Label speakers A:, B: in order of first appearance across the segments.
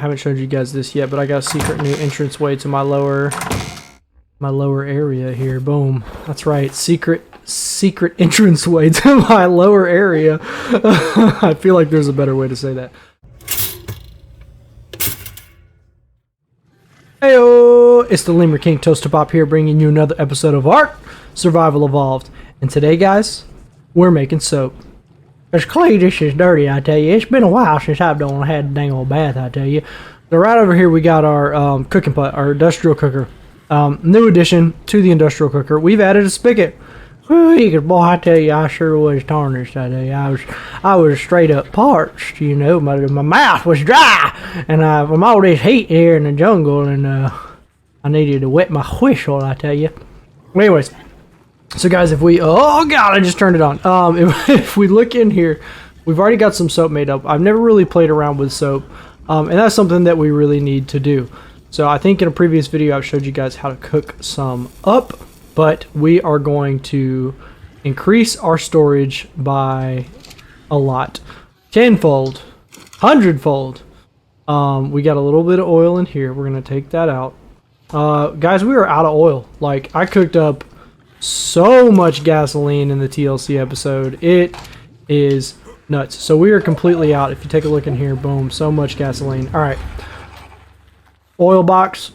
A: haven't showed you guys this yet, but I got a secret new entranceway to my lower area here. Boom. That's right. Secret entranceway to my lower area. I feel like there's a better way to say that. Heyo! It's the Lemur King ToAsTaHPoP here, bringing you another episode of Art Survival Evolved. And today, guys, we're making soap. It's Cleetus is dirty, I tell you. It's been a while since I've had a dang old bath, I tell you. So right over here we got our cooking pot, our industrial cooker. New addition to the industrial cooker. We've added a spigot. Whoo, boy, I tell you, I sure was tarnished. I tell you, I was straight up parched. You know, my mouth was dry, and from all this heat here in the jungle, and I needed to wet my whistle. I tell you. Anyways, so guys, if we oh god, I just turned it on. If we look in here, we've already got some soap made up. I've never really played around with soap, and that's something that we really need to do. So I think in a previous video I've showed you guys how to cook some up. But we are going to increase our storage by a lot. 10-fold, 100-fold. We got a little bit of oil in here. We're going to take that out. Guys, we are out of oil. Like, I cooked up so much gasoline in the TLC episode. It is nuts. So we are completely out. If you take a look in here, boom, so much gasoline. All right. Oil box,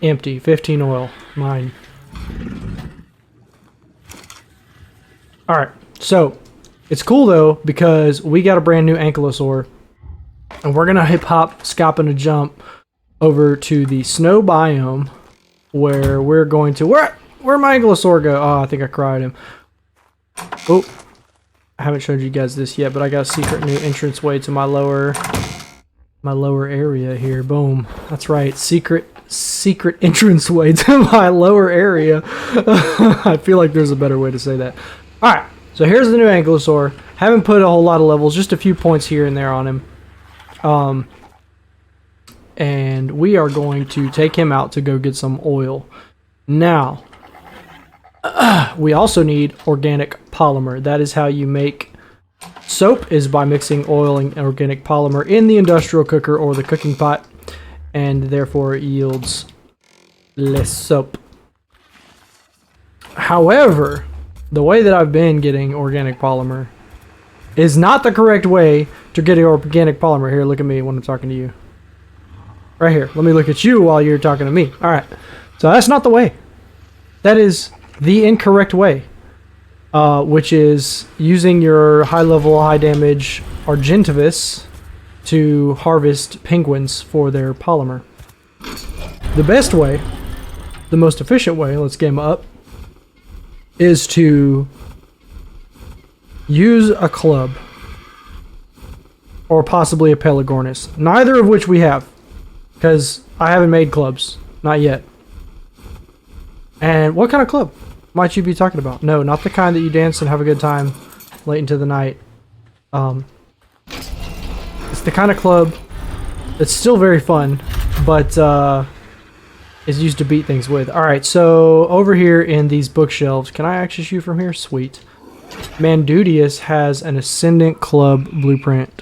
A: empty. 15 oil. Mine. Alright, so it's cool though because we got a brand new ankylosaur, and we're gonna hop, skop, and a jump over to the snow biome where we're going to where'd my ankylosaur go? Oh, I think I cried him. Oh, I haven't showed you guys this yet, but I got a secret new entranceway to my lower area here. Boom. That's right. Secret entranceway to my lower area. I feel like there's a better way to say that. Alright, so here's the new Ankylosaur. Haven't put a whole lot of levels, just a few points here and there on him. And we are going to take him out to go get some oil. Now, we also need organic polymer. That is how you make soap, is by mixing oil and organic polymer in the industrial cooker or the cooking pot, and therefore it yields less soap. However, the way that I've been getting organic polymer is not the correct way to get organic polymer. Here, look at me when I'm talking to you. Right here. Let me look at you while you're talking to me. Alright. So that's not the way. That is the incorrect way. Which is using your high-level, high-damage argentavis to harvest penguins for their polymer. The best way, the most efficient way, let's game up, is to use a club or possibly a pelagornis, neither of which we have, because I haven't made clubs, not yet. And what kind of club might you be talking about? No, not the kind that you dance and have a good time late into the night. It's the kind of club that's still very fun, but is used to beat things with. Alright, so over here in these bookshelves, can I access you from here? Sweet. Mandudius has an Ascendant Club blueprint.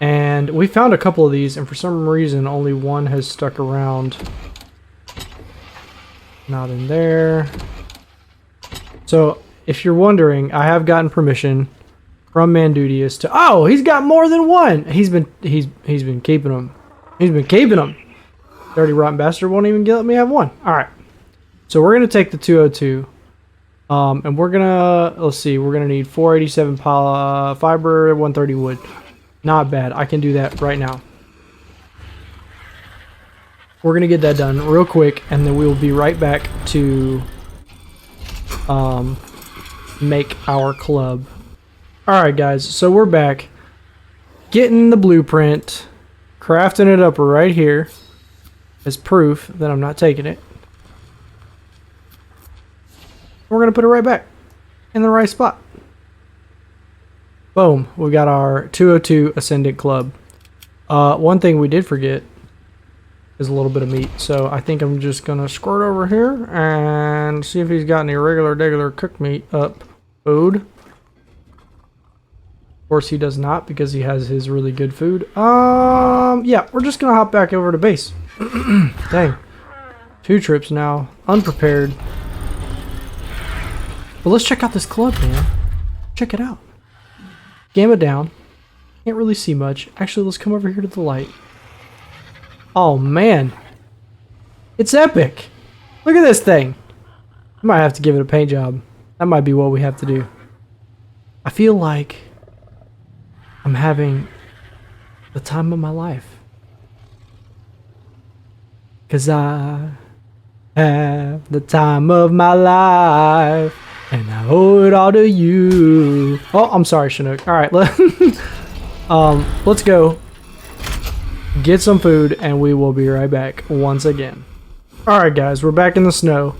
A: And we found a couple of these, and for some reason only one has stuck around. Not in there. So, if you're wondering, I have gotten permission from Mandudius to... Oh, he's got more than one! He's been keeping them. He's been keeping them. Dirty rotten bastard won't even let me have one. Alright. So we're going to take the 202. And we're going to... Let's see. We're going to need 487 fiber, 130 wood. Not bad. I can do that right now. We're going to get that done real quick, and then we will be right back to make our club. Alright guys, so we're back. Getting the blueprint, crafting it up right here as proof that I'm not taking it. We're going to put it right back in the right spot. Boom, we got our 202 Ascendant Club. One thing we did forget is a little bit of meat, so I think I'm just gonna squirt over here and see if he's got any regular cooked meat up. Food. Of course he does not because he has his really good food. Yeah, we're just gonna hop back over to base. Dang. 2 trips now. Unprepared. But let's check out this club, man. Check it out. Gamma down. Can't really see much. Actually, let's come over here to the light. Oh, man. It's epic. Look at this thing. I might have to give it a paint job. That might be what we have to do. I feel like I'm having the time of my life. 'Cause I have the time of my life. And I owe it all to you. Oh, I'm sorry, Chinook. Alright, let's go get some food and we will be right back once again. Alright guys, we're back in the snow.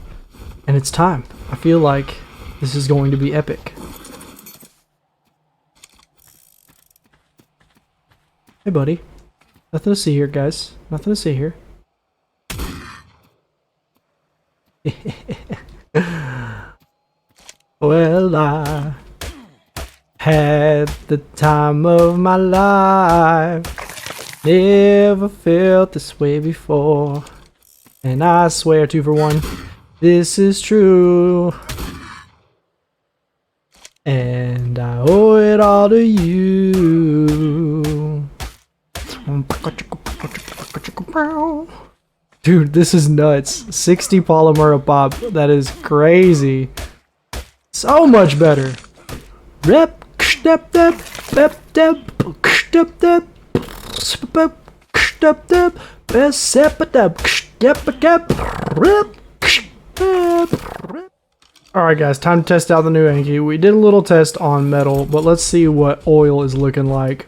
A: And it's time. I feel like this is going to be epic. Hey buddy. Nothing to see here, guys. Nothing to see here. Well, I had the time of my life. Never felt this way before. And I swear 2 for 1, this is true. And I owe it all to you. Dude, this is nuts. 60 polymer a pop. That is crazy. So much better. Rep, step, step, step, step, step, step, step, step, step, Alright guys, time to test out the new Anky. We did a little test on metal, but let's see what oil is looking like.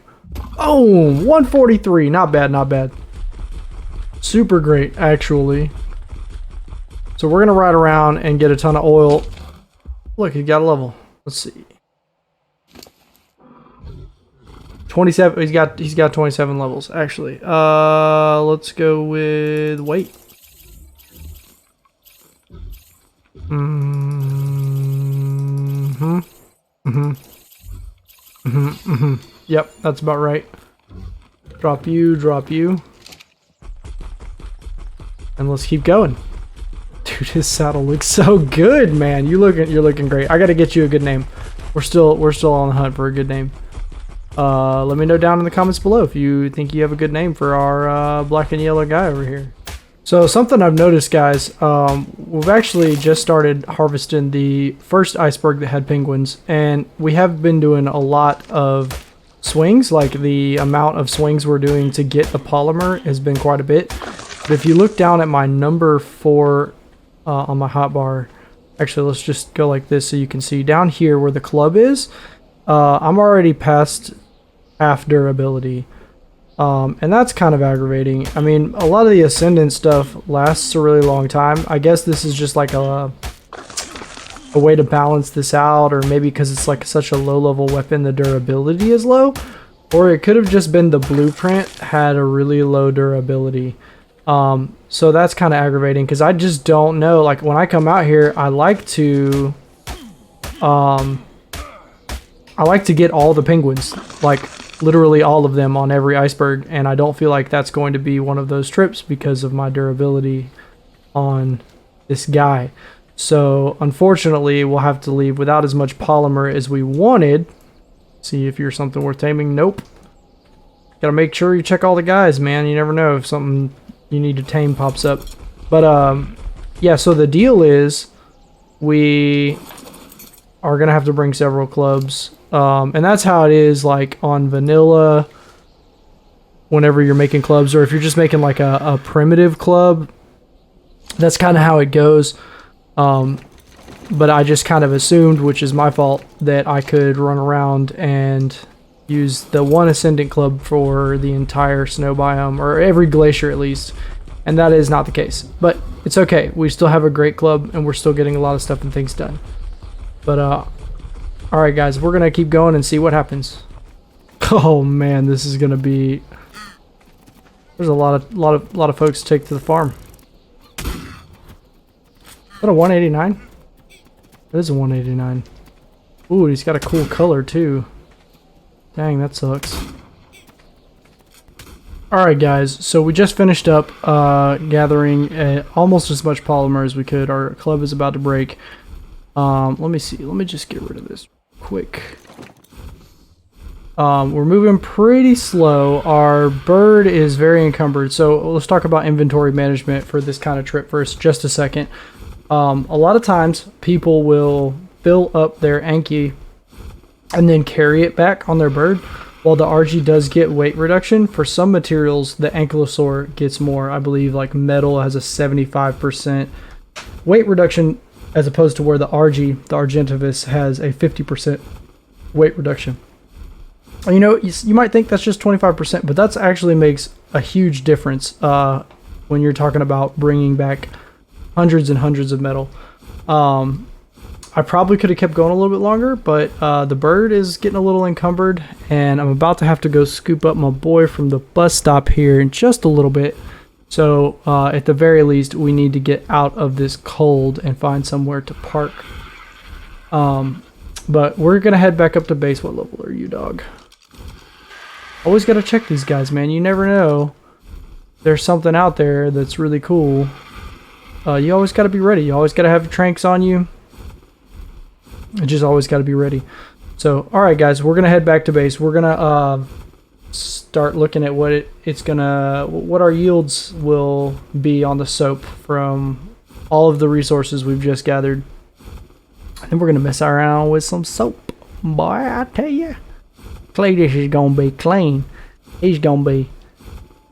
A: Oh, 143. Not bad, not bad. Super great, actually. So we're gonna ride around and get a ton of oil. Look, he got a level. Let's see. 27. He's got 27 levels actually. Let's go with weight. Yep, that's about right. Drop you, drop you. And let's keep going. Dude, his saddle looks so good, man. You're looking great. I gotta get you a good name. We're still on the hunt for a good name. Let me know down in the comments below if you think you have a good name for our black and yellow guy over here. So something I've noticed, guys, we've actually just started harvesting the first iceberg that had penguins, and we have been doing a lot of swings. Like the amount of swings we're doing to get the polymer has been quite a bit. But if you look down at my number 4 on my hotbar, actually let's just go like this so you can see down here where the club is. I'm already past half durability, and that's kind of aggravating. I mean, a lot of the ascendant stuff lasts a really long time. I guess this is just like a way to balance this out, or maybe because it's like such a low level weapon the durability is low, or it could have just been the blueprint had a really low durability. So that's kind of aggravating because I just don't know. Like when I come out here, I like to get all the penguins, like literally all of them on every iceberg, and I don't feel like that's going to be one of those trips because of my durability on this guy. So unfortunately we'll have to leave without as much polymer as we wanted. See if you're something worth taming. Nope. Gotta make sure you check all the guys, man. You never know if something you need to tame pops up. But yeah, so the deal is we are gonna have to bring several clubs, and that's how it is like on vanilla whenever you're making clubs, or if you're just making like a primitive club, that's kind of how it goes. But I just kind of assumed, which is my fault, that I could run around and use the one ascendant club for the entire snow biome, or every glacier at least, and that is not the case. But it's okay, we still have a great club and we're still getting a lot of stuff and things done. But alright guys, we're gonna keep going and see what happens. Oh man, this is gonna be, there's a lot of folks to take to the farm. Is that a 189? It is a 189. Ooh, he's got a cool color too. Dang, that sucks. Alright guys, so we just finished up gathering almost as much polymer as we could. Our club is about to break. Let me see. Let me just get rid of this quick. We're moving pretty slow. Our bird is very encumbered. So let's talk about inventory management for this kind of trip for just a second. A lot of times people will fill up their Anky and then carry it back on their bird. While the RG does get weight reduction, for some materials the Ankylosaur gets more. I believe like metal has a 75% weight reduction as opposed to where the RG, the argentavis, has a 50% weight reduction. You know, you might think that's just 25%, but that's actually makes a huge difference when you're talking about bringing back hundreds and hundreds of metal. I probably could have kept going a little bit longer, but the bird is getting a little encumbered, and I'm about to have to go scoop up my boy from the bus stop here in just a little bit. So at the very least, we need to get out of this cold and find somewhere to park. But we're going to head back up to base. What level are you, dog? Always got to check these guys, man. You never know. There's something out there that's really cool. You always got to be ready. You always got to have your tranks on you. You just always got to be ready. So, alright guys, we're going to head back to base. We're going to start looking at what our yields will be on the soap from all of the resources we've just gathered. And then we're going to mess around with some soap. Boy, I tell you, Cleetus is going to be clean. He's going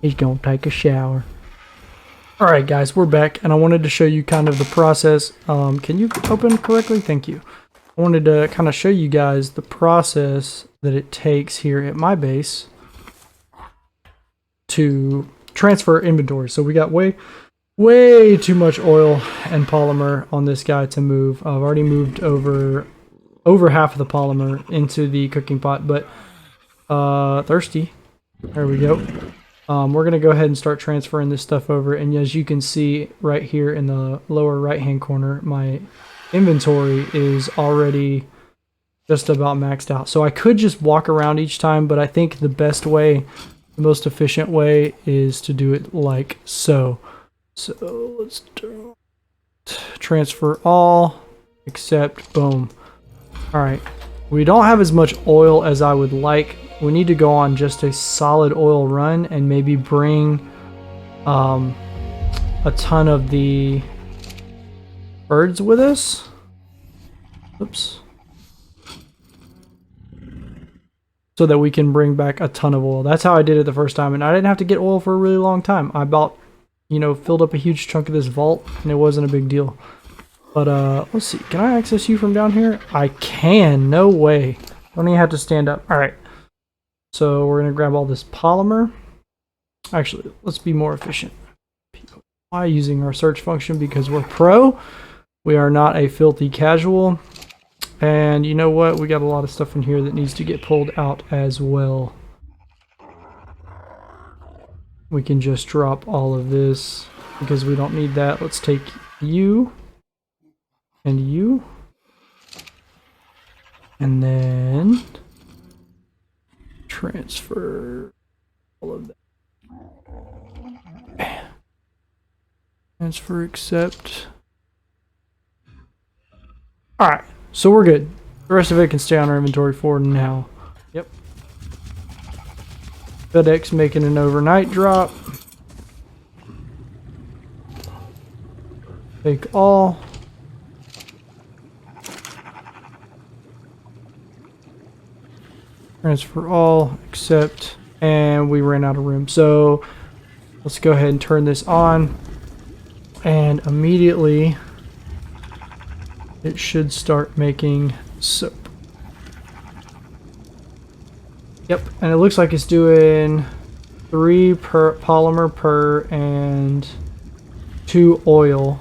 A: to take a shower. Alright guys, we're back, and I wanted to show you kind of the process. Can you open correctly? Thank you. I wanted to kind of show you guys the process that it takes here at my base to transfer inventory. So we got way too much oil and polymer on this guy to move. I've already moved over half of the polymer into the cooking pot, but thirsty. There we go. We're going to go ahead and start transferring this stuff over, and as you can see right here in the lower right hand corner, my inventory is already just about maxed out. So I could just walk around each time, but I think the best way, the most efficient way, is to do it like so. So let's do transfer all, except boom. Alright, we don't have as much oil as I would like. We need to go on just a solid oil run and maybe bring a ton of the birds with us. Oops. So that we can bring back a ton of oil. That's how I did it the first time, and I didn't have to get oil for a really long time. I about, filled up a huge chunk of this vault, and it wasn't a big deal. But let's see, can I access you from down here? I can. No way. Don't even have to stand up. All right. So we're gonna grab all this polymer. Actually, let's be more efficient. By using our search function, because we're pro. We are not a filthy casual. And you know what? We got a lot of stuff in here that needs to get pulled out as well. We can just drop all of this because we don't need that. Let's take you and you. And then transfer all of that. Transfer, accept. Alright, so we're good. The rest of it can stay on our inventory for now. Yep. FedEx making an overnight drop. Take all. Transfer all, accept, and we ran out of room. So let's go ahead and turn this on, and immediately it should start making soap. Yep, and it looks like it's doing 3 per polymer per and 2 oil.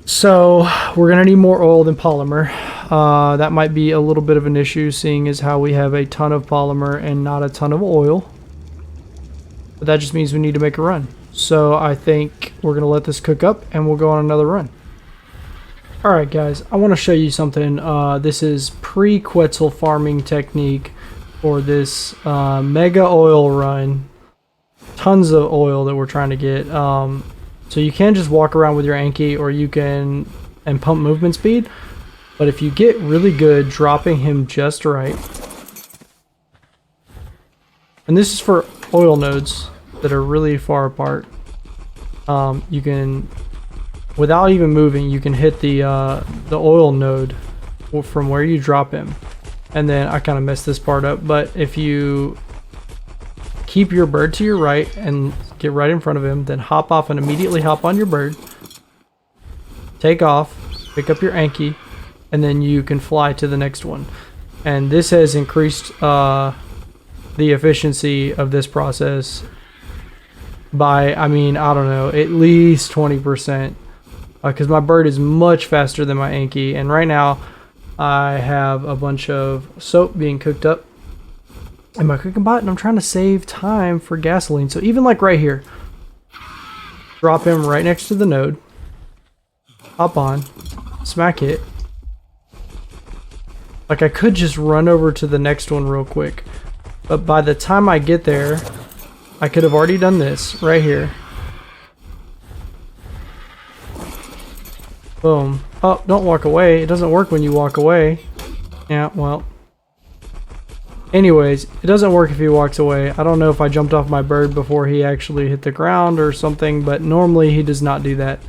A: So we're gonna need more oil than polymer. That might be a little bit of an issue, seeing as how we have a ton of polymer and not a ton of oil. But that just means we need to make a run. So I think we're gonna let this cook up and we'll go on another run. Alright guys, I want to show you something. This is pre-Quetzal farming technique for this mega oil run. Tons of oil that we're trying to get. So you can just walk around with your Anky, or you can and pump movement speed. But if you get really good dropping him just right, and this is for oil nodes that are really far apart, you can, without even moving, you can hit the oil node from where you drop him. And then I kind of messed this part up, but if you keep your bird to your right and get right in front of him, then hop off and immediately hop on your bird, take off, pick up your Anky, and then you can fly to the next one. And this has increased the efficiency of this process by, I mean, I don't know, at least 20%, because my bird is much faster than my Anky. And right now I have a bunch of soap being cooked up in my cooking pot, and I'm trying to save time for gasoline. So even like right here, drop him right next to the node, hop on, smack hit. Like I could just run over to the next one real quick, but by the time I get there, I could have already done this right here. Boom. Oh, don't walk away. It doesn't work when you walk away. Yeah, well. Anyways, it doesn't work if he walks away. I don't know if I jumped off my bird before he actually hit the ground or something, but normally he does not do that.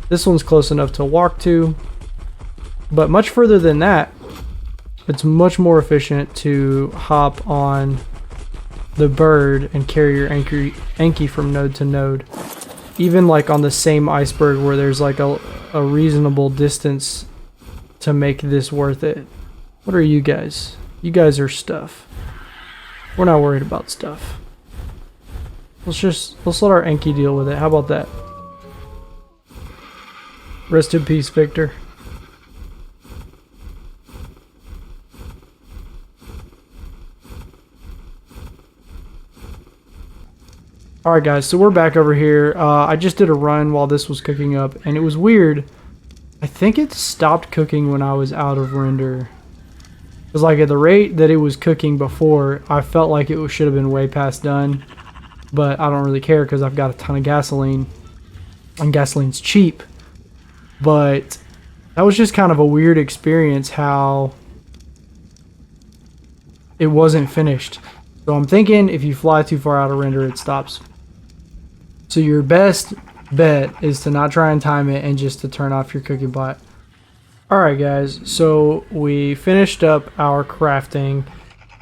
A: This one's close enough to walk to, but much further than that, it's much more efficient to hop on the bird and carry your Anky from node to node. Even like on the same iceberg where there's like a reasonable distance to make this worth it. What are you guys? You guys are stuff. We're not worried about stuff. Let's let our Anky deal with it. How about that? Rest in peace, Victor. Alright guys, so we're back over here. I just did a run while this was cooking up, and it was weird. I think it stopped cooking when I was out of render. Because like at the rate that it was cooking before, I felt like it should have been way past done. But I don't really care because I've got a ton of gasoline. And gasoline's cheap. But that was just kind of a weird experience how it wasn't finished. So I'm thinking if you fly too far out of render, it stops. So your best bet is to not try and time it and just to turn off your cooking pot. Alright guys, so we finished up our crafting,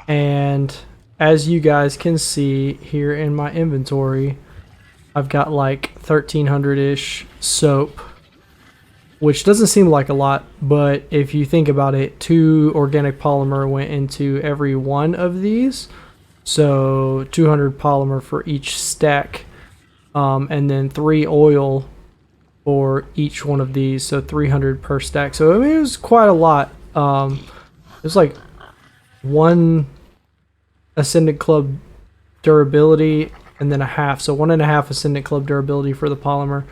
A: and as you guys can see here in my inventory, I've got like 1300-ish soap, which doesn't seem like a lot, but if you think about it, 2 organic polymer went into every one of these. So 200 polymer for each stack, and then 3 oil for each one of these, so 300 per stack. So I mean, it was quite a lot. It was like 1 Ascendant Club durability and then a half, so 1.5 Ascendant Club durability for the polymer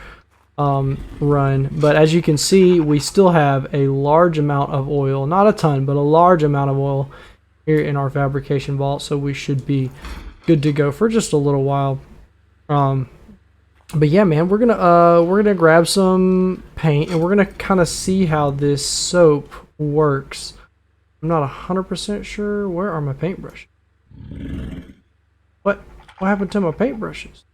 A: run. But as you can see, we still have a large amount of oil, not a ton, but a large amount of oil here in our fabrication vault, so we should be good to go for just a little while. But yeah, man, we're gonna grab some paint and we're gonna kind of see how this soap works. I'm not 100% sure. Where are my paintbrushes? What happened to my paintbrushes?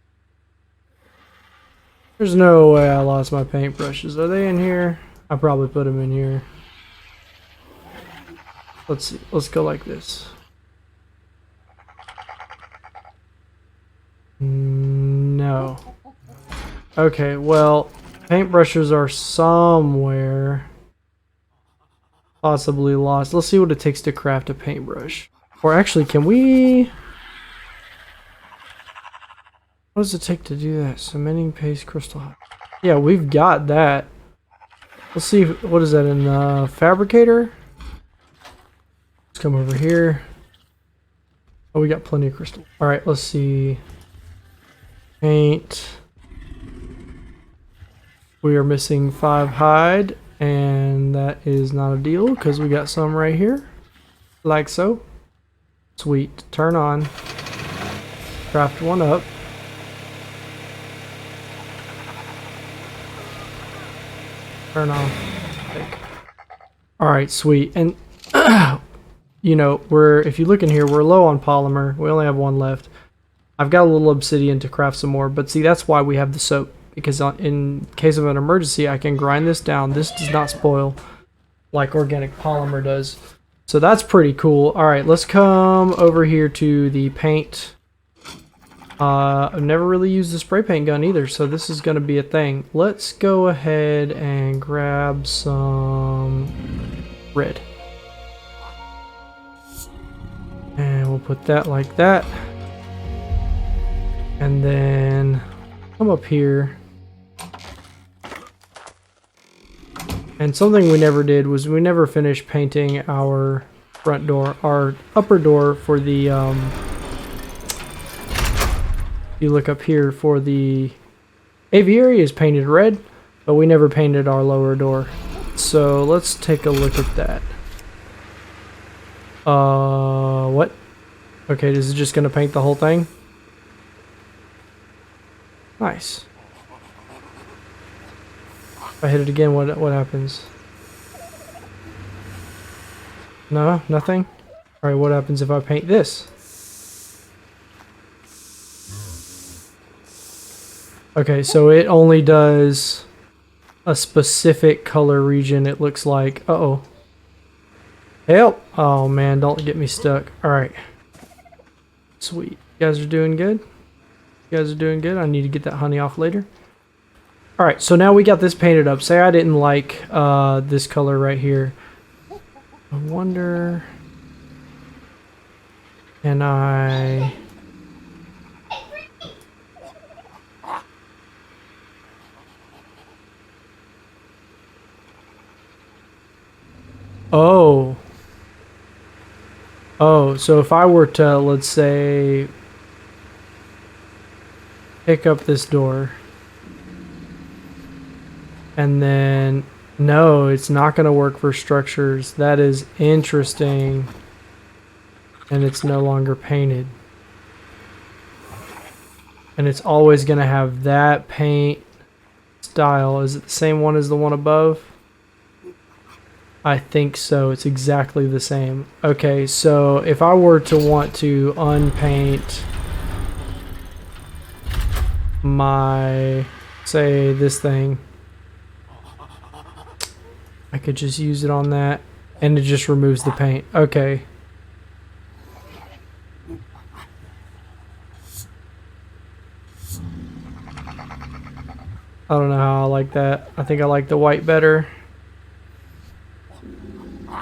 A: There's no way I lost my paintbrushes. Are they in here? I probably put them in here. Let's see. Let's go like this. No. Okay, well, paintbrushes are somewhere. Possibly lost. Let's see what it takes to craft a paintbrush. Or actually, can we... What does it take to do that? Cementing paste crystal. Yeah, we've got that. Let's see, what is that in the fabricator? Let's come over here. Oh, we got plenty of crystal. Alright, let's see. Paint. We are missing 5 hide, and that is not a deal because we got some right here. like so. Sweet. Turn on. Craft one up. Turn off. Alright, sweet. And you know, if you look in here, we're low on polymer. We only have one left. I've got a little obsidian to craft some more, but see, that's why we have the soap. Because in case of an emergency, I can grind this down. This does not spoil like organic polymer does. So that's pretty cool. Alright, let's come over here to the paint. I've never really used the spray paint gun either, so this is going to be a thing. Let's go ahead and grab some red. And we'll put that like that. And then come up here. And something we never did was we never finished painting our front door, our upper door for the, you look up here for the aviary is painted red, but we never painted our lower door. So let's take a look at that. What? Okay, this is just gonna paint the whole thing. Nice. If I hit it again, what happens? No, nothing? Alright, what happens if I paint this? Okay, so it only does a specific color region, it looks like. Uh-oh. Help! Oh man, don't get me stuck. Alright. Sweet. You guys are doing good? You guys are doing good? I need to get that honey off later. Alright, so now we got this painted up. Say I didn't like this color right here. I wonder... Can I... Oh. Oh, so if I were to, let's say, pick up this door, and then, no, it's not going to work for structures. That is interesting. And it's no longer painted. And it's always going to have that paint style. Is it the same one as the one above? I think so. It's exactly the same. Okay, so if I were to want to unpaint my, say, this thing, I could just use it on that and it just removes the paint. Okay. I don't know how I like that. I think I like the white better.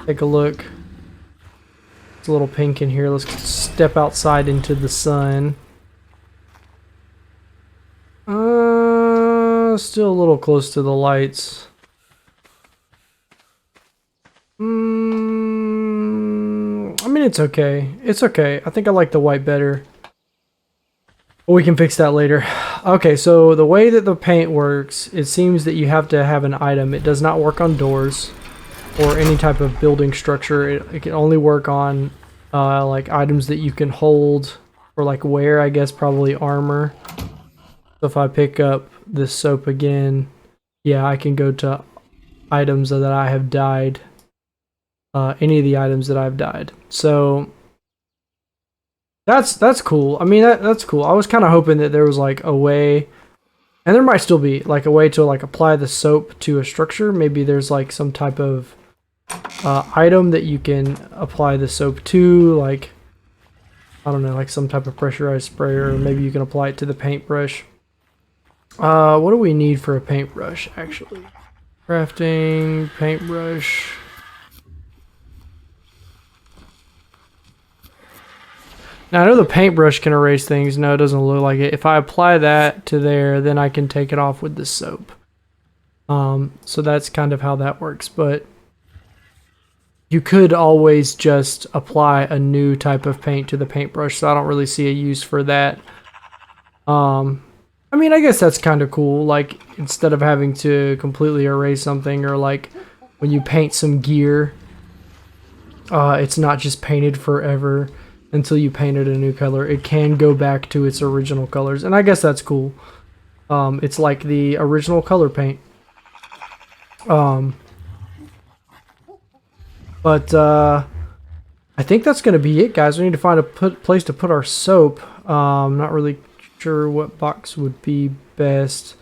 A: Take a look. It's a little pink in here. Let's step outside into the sun. Still a little close to the lights. I mean, it's okay. It's okay. I think I like the white better. But we can fix that later. Okay, so the way that the paint works, it seems that you have to have an item. It does not work on doors or any type of building structure. It can only work on like items that you can hold or like wear, I guess, probably armor. So if I pick up this soap again, yeah, I can go to items that I have dyed. Any of the items that I've dyed. So that's cool. I mean, that's cool. I was kind of hoping that there was like a way, and there might still be like a way to like apply the soap to a structure. Maybe there's like some type of item that you can apply the soap to, like, I don't know, like some type of pressurized sprayer, or maybe you can apply it to the paintbrush. What do we need for a paintbrush, actually? Crafting, paintbrush. Now, I know the paintbrush can erase things. No, it doesn't look like it. If I apply that to there, then I can take it off with the soap. So that's kind of how that works. But you could always just apply a new type of paint to the paintbrush, so I don't really see a use for that. I mean, I guess that's kind of cool. Like, instead of having to completely erase something, or like when you paint some gear, It's not just painted forever until you paint it a new color. It can go back to its original colors, and I guess that's cool. It's like the original color paint. But I think that's going to be it, guys. We need to find a place to put our soap. Not really sure what box would be best.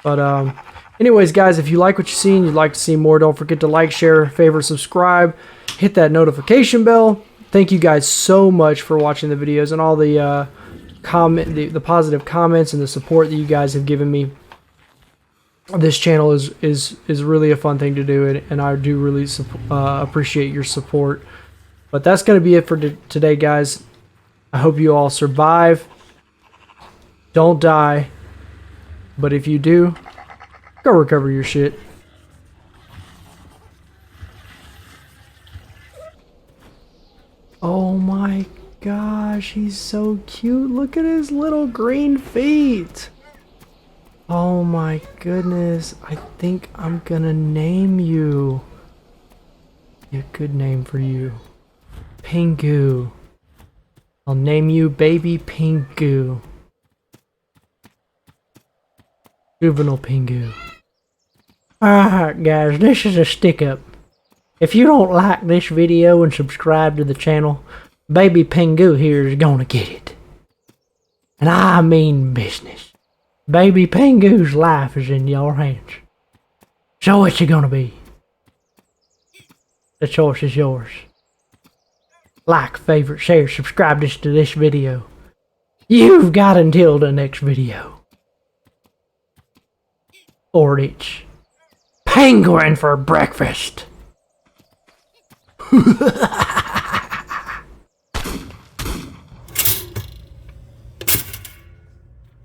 A: But anyways, guys, if you like what you see and you'd like to see more, don't forget to like, share, favorite, subscribe, hit that notification bell. Thank you guys so much for watching the videos and all the the positive comments and the support that you guys have given me. This channel is really a fun thing to do, and I do really appreciate your support. But that's going to be it for today, guys. I hope you all survive. Don't die. But if you do, go recover your shit. Oh my gosh, he's so cute. Look at his little green feet. Oh my goodness. I think I'm gonna name you. A good name for you. Pingu. I'll name you Baby Pingu. Juvenile Pingu. Alright guys, this is a stick up. If you don't like this video and subscribe to the channel, Baby Pingu here is gonna get it. And I mean business. Baby Pingu's life is in your hands. So what's it gonna be? The choice is yours. Like, favorite, share, subscribe to this video. You've got until the next video. Or it's penguin for breakfast.